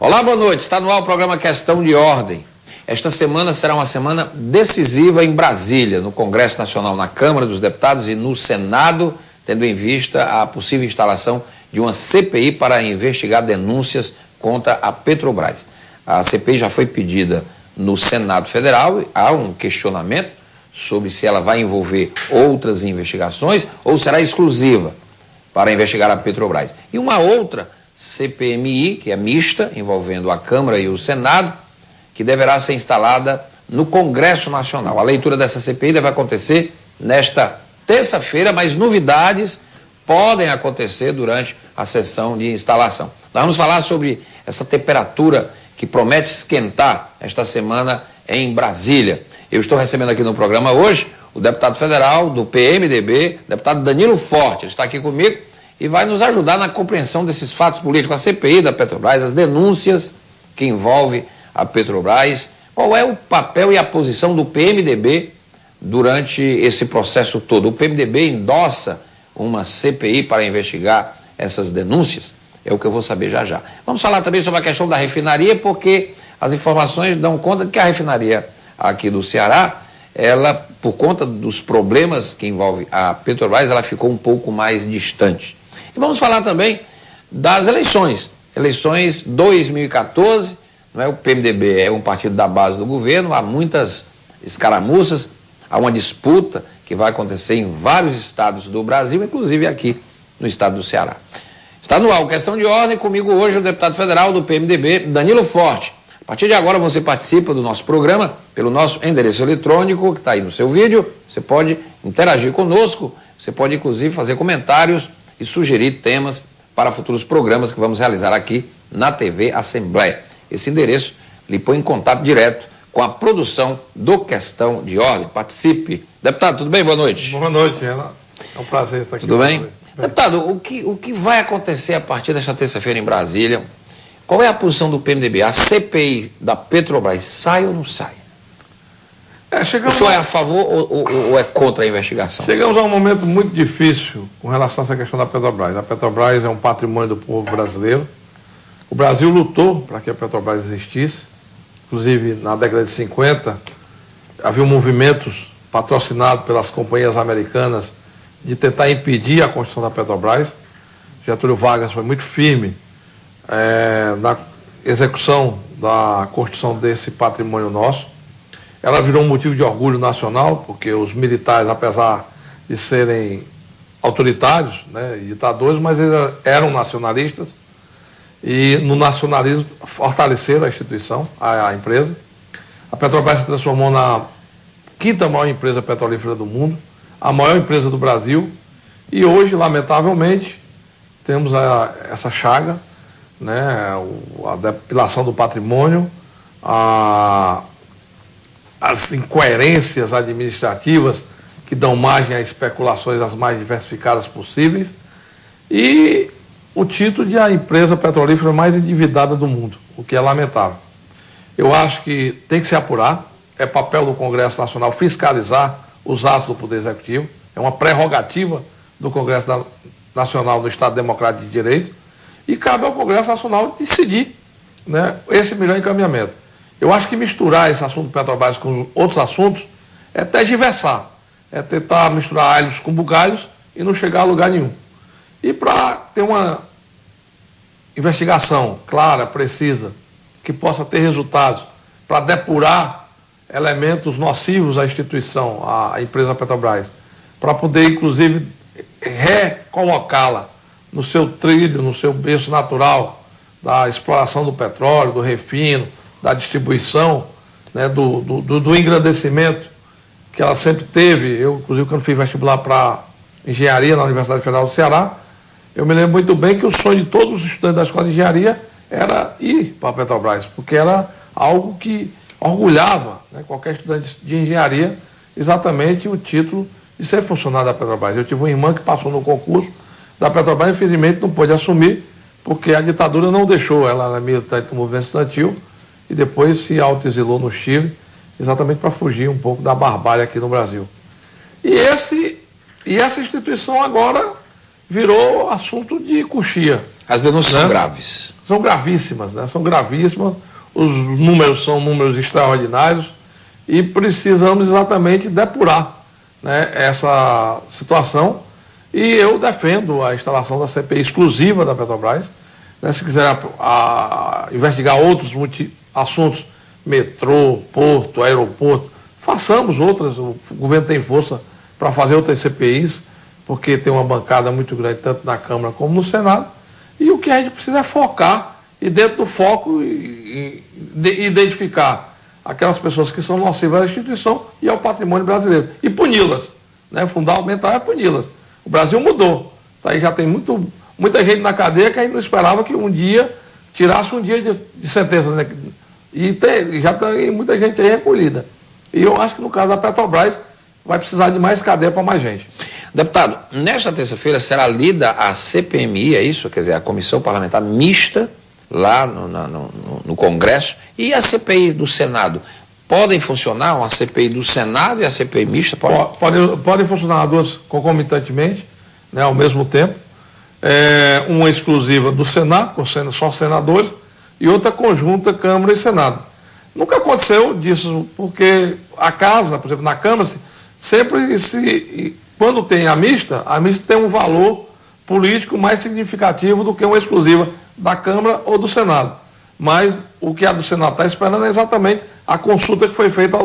Olá, boa noite. Está no ar o programa Questão de Ordem. Esta semana será uma semana decisiva em Brasília, no Congresso Nacional, na Câmara dos Deputados e no Senado, tendo em vista a possível instalação de uma CPI para investigar denúncias contra a Petrobras. A CPI já foi pedida no Senado Federal, há um questionamento sobre se ela vai envolver outras investigações ou será exclusiva para investigar a Petrobras. E uma outra CPMI, que é mista, envolvendo a Câmara e o Senado, que deverá ser instalada no Congresso Nacional. A leitura dessa CPI deve acontecer nesta terça-feira, mas novidades podem acontecer durante a sessão de instalação. Nós vamos falar sobre essa temperatura que promete esquentar esta semana em Brasília. Eu estou recebendo aqui no programa hoje o deputado federal do PMDB, deputado Danilo Forte. Ele está aqui comigo e vai nos ajudar na compreensão desses fatos políticos, a CPI da Petrobras, as denúncias que envolvem a Petrobras, qual é o papel e a posição do PMDB durante esse processo todo. O PMDB endossa uma CPI para investigar essas denúncias? É o que eu vou saber já já. Vamos falar também sobre a questão da refinaria, porque as informações dão conta de que a refinaria aqui do Ceará, ela, por conta dos problemas que envolvem a Petrobras, ela ficou um pouco mais distante. E vamos falar também das eleições. Eleições 2014, não é? O PMDB é um partido da base do governo, há muitas escaramuças, há uma disputa que vai acontecer em vários estados do Brasil, inclusive aqui no estado do Ceará. Está no ar o Questão de Ordem, comigo hoje o deputado federal do PMDB, Danilo Forte. A partir de agora você participa do nosso programa pelo nosso endereço eletrônico, que está aí no seu vídeo. Você pode interagir conosco, você pode inclusive fazer comentários e sugerir temas para futuros programas que vamos realizar aqui na TV Assembleia. Esse endereço lhe põe em contato direto com a produção do Questão de Ordem. Participe. Deputado, tudo bem? Boa noite. Boa noite, Renan. É um prazer estar aqui. Tudo bem? Deputado, o que vai acontecer a partir desta terça-feira em Brasília? Qual é a posição do PMDB? A CPI da Petrobras sai ou não sai? O senhor é a favor ou é contra a investigação? Chegamos a um momento muito difícil com relação a essa questão da Petrobras. A Petrobras é um patrimônio do povo brasileiro. O Brasil lutou para que a Petrobras existisse. Inclusive, na década de 50, havia movimentos patrocinados pelas companhias americanas de tentar impedir a construção da Petrobras. Getúlio Vargas foi muito firme na execução da construção desse patrimônio nosso. Ela virou um motivo de orgulho nacional, porque os militares, apesar de serem autoritários, né, ditadores, mas eles eram nacionalistas, e no nacionalismo fortaleceram a instituição, a empresa. A Petrobras se transformou na quinta maior empresa petrolífera do mundo, a maior empresa do Brasil, e hoje, lamentavelmente, temos essa chaga, né, a depilação do patrimônio, as incoerências administrativas que dão margem a especulações as mais diversificadas possíveis, e o título de a empresa petrolífera mais endividada do mundo, o que é lamentável. Eu acho que tem que se apurar, é papel do Congresso Nacional fiscalizar os atos do Poder Executivo, é uma prerrogativa do Congresso Nacional do Estado Democrático de Direito, e cabe ao Congresso Nacional decidir, né, esse melhor encaminhamento. Eu acho que misturar esse assunto Petrobras com outros assuntos é tergiversar, é tentar misturar alhos com bugalhos e não chegar a lugar nenhum. E para ter uma investigação clara, precisa, que possa ter resultados para depurar elementos nocivos à instituição, à empresa Petrobras, para poder, inclusive, recolocá-la no seu trilho, no seu berço natural da exploração do petróleo, do refino, da distribuição, né, do engrandecimento que ela sempre teve. Eu, inclusive, quando fiz vestibular para engenharia na Universidade Federal do Ceará, eu me lembro muito bem que o sonho de todos os estudantes da escola de engenharia era ir para a Petrobras, porque era algo que orgulhava, né, qualquer estudante de engenharia, exatamente o título de ser funcionário da Petrobras. Eu tive uma irmã que passou no concurso da Petrobras, infelizmente não pôde assumir, porque a ditadura não deixou. Ela era militante do movimento estudantil e depois se autoexilou no Chile, exatamente para fugir um pouco da barbárie aqui no Brasil. E essa instituição agora virou assunto de coxia. As denúncias são graves. São gravíssimas, né? São gravíssimas. Os números são números extraordinários e precisamos exatamente depurar, né, essa situação. E eu defendo a instalação da CPI exclusiva da Petrobras. Né? Se quiser investigar outros assuntos, metrô, porto, aeroporto, façamos outras. O governo tem força para fazer outras CPIs, porque tem uma bancada muito grande, tanto na Câmara como no Senado. E o que a gente precisa é focar, e dentro do foco, identificar aquelas pessoas que são nocivas à instituição e ao patrimônio brasileiro. E puni-las. Né? Fundamental é puni-las. O Brasil mudou. Tá aí, já tem muita gente na cadeia que a gente não esperava que um dia tirasse um dia de sentença. Né? E já tem muita gente aí recolhida. E eu acho que no caso da Petrobras vai precisar de mais cadeia para mais gente. Deputado, nesta terça-feira será lida a CPMI, é isso? Quer dizer, a Comissão Parlamentar Mista, lá no Congresso, e a CPI do Senado. Podem funcionar uma CPI do Senado e a CPI mista? Podem funcionar as duas concomitantemente, né, ao mesmo tempo. Uma exclusiva do Senado, com só senadores, e outra conjunta Câmara e Senado. Nunca aconteceu disso, porque a casa, por exemplo, na Câmara, quando tem a mista tem um valor político mais significativo do que uma exclusiva da Câmara ou do Senado. Mas o que a do Senado está esperando é exatamente a consulta que foi feita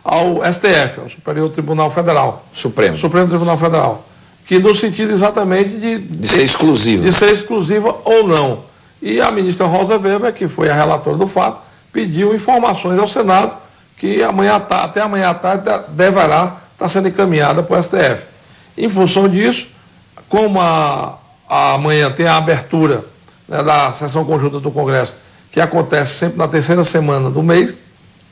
ao STF, ao Superior Tribunal Federal. Supremo Tribunal Federal. Que no sentido exatamente de ser exclusiva. De ser exclusiva ou não. E a ministra Rosa Weber, que foi a relatora do fato, pediu informações ao Senado que até amanhã à tarde deverá estar sendo encaminhada para o STF. Em função disso, como amanhã tem a abertura, né, da sessão conjunta do Congresso, que acontece sempre na terceira semana do mês,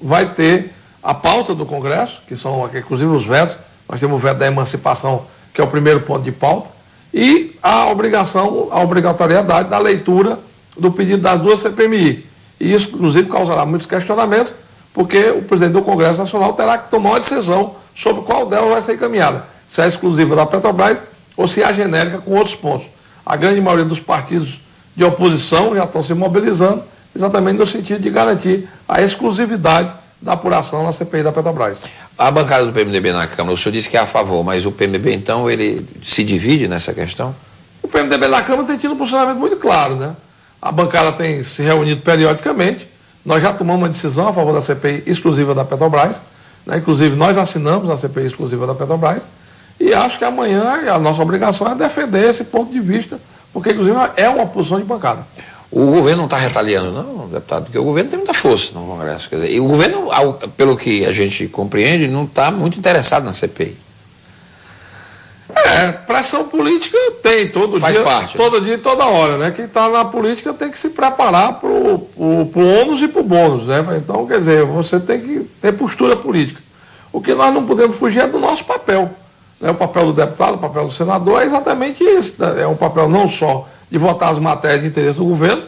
vai ter a pauta do Congresso, que são inclusive os vetos. Nós temos o veto da emancipação, que é o primeiro ponto de pauta, e a obrigatoriedade da leitura do pedido das duas CPMI. E isso, inclusive, causará muitos questionamentos, porque o presidente do Congresso Nacional terá que tomar uma decisão sobre qual delas vai ser encaminhada. Se é a exclusiva da Petrobras ou se é a genérica com outros pontos. A grande maioria dos partidos de oposição já estão se mobilizando exatamente no sentido de garantir a exclusividade da apuração na CPI da Petrobras. A bancada do PMDB na Câmara, o senhor disse que é a favor, mas o PMDB, então, ele se divide nessa questão? O PMDB na Câmara tem tido um posicionamento muito claro, né? A bancada tem se reunido periodicamente. Nós já tomamos uma decisão a favor da CPI exclusiva da Petrobras, né? Inclusive, nós assinamos a CPI exclusiva da Petrobras, e acho que amanhã a nossa obrigação é defender esse ponto de vista, porque, inclusive, é uma posição de bancada. O governo não está retaliando, não, deputado, porque o governo tem muita força no Congresso. Quer dizer, e o governo, pelo que a gente compreende, não está muito interessado na CPI. Pressão política tem Faz parte. Todo dia e toda hora, né? Quem está na política tem que se preparar para o ônus e para o bônus, né? Então, quer dizer, você tem que ter postura política. O que nós não podemos fugir é do nosso papel. Né? O papel do deputado, o papel do senador é exatamente isso. Né? É um papel não só de votar as matérias de interesse do governo,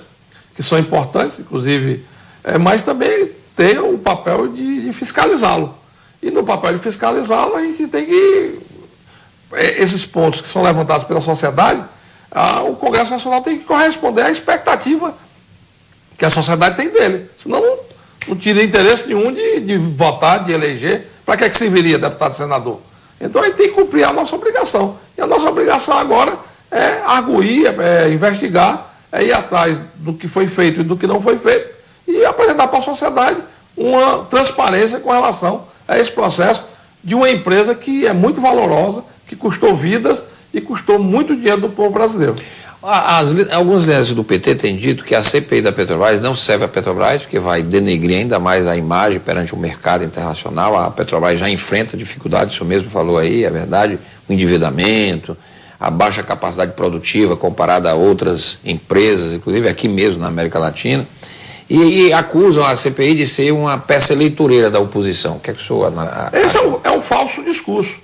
que são importantes, inclusive, mas também ter o papel de fiscalizá-lo. E no papel de fiscalizá-lo, a gente tem que... esses pontos que são levantados pela sociedade, o Congresso Nacional tem que corresponder à expectativa que a sociedade tem dele. Senão não tira interesse nenhum de votar, de eleger. Para que serviria deputado e senador? Então a gente tem que cumprir a nossa obrigação. E a nossa obrigação agora é arguir, investigar, ir atrás do que foi feito e do que não foi feito e apresentar para a sociedade uma transparência com relação a esse processo de uma empresa que é muito valorosa, que custou vidas e custou muito dinheiro do povo brasileiro. Alguns líderes do PT têm dito que a CPI da Petrobras não serve à Petrobras, porque vai denegrir ainda mais a imagem perante o mercado internacional. A Petrobras já enfrenta dificuldades, o senhor mesmo falou aí, é verdade, o endividamento, a baixa capacidade produtiva comparada a outras empresas, inclusive aqui mesmo na América Latina, e acusam a CPI de ser uma peça eleitoreira da oposição. O que é que o senhor... Esse é um falso discurso.